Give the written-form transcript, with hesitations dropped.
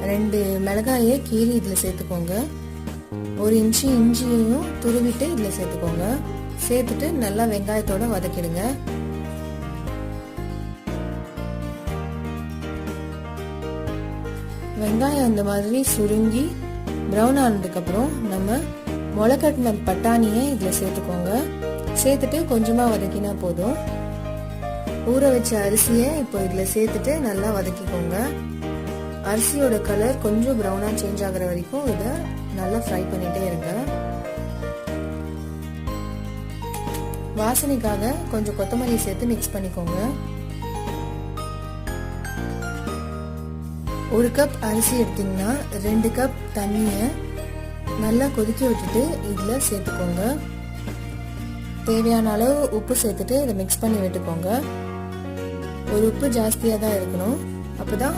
2 மிளகாயை கீரி இதில் சேர்த்துக்கோங்க. 1 இன்ச்சு இஞ்சியையும் துருவிட்டு இதில் சேர்த்துக்கோங்க. சேர்த்துட்டு நல்லா வெங்காயத்தோட வதக்கிடுங்க. வெங்காயம் இந்த மாதிரி சுருங்கி ப்ரௌன் ஆனதுக்கப்புறம் நம்ம முளைக்கட்டின பட்டாணியை இதில் சேர்த்துக்கோங்க. சேர்த்துட்டு கொஞ்சமாக வதக்கினா போதும். ஊற வச்ச அரிசியை இப்போ இதில் சேர்த்துட்டு நல்லா வதக்கிக்கோங்க. அரிசியோட கலர் கொஞ்சம் ப்ரௌனாக சேஞ்ச் ஆகிற வரைக்கும் இதை நல்லா ஃப்ரை பண்ணிகிட்டே இருங்க. வாசனைக்காக கொஞ்சம் கொத்தமல்லி சேர்த்து மிக்ஸ் பண்ணிக்கோங்க. 1 கப் அரிசி எடுத்தீங்கன்னா 2 கப் தண்ணியை நல்லா கொதிக்க விட்டுட்டு இதில் சேர்த்துக்கோங்க. தேவையான அளவு உப்பு சேர்த்துட்டு இதை மிக்ஸ் பண்ணி விட்டுக்கோங்க. ஒரு உப்பு ஜாஸ்தியாக தான் இருக்கணும், அப்போதான்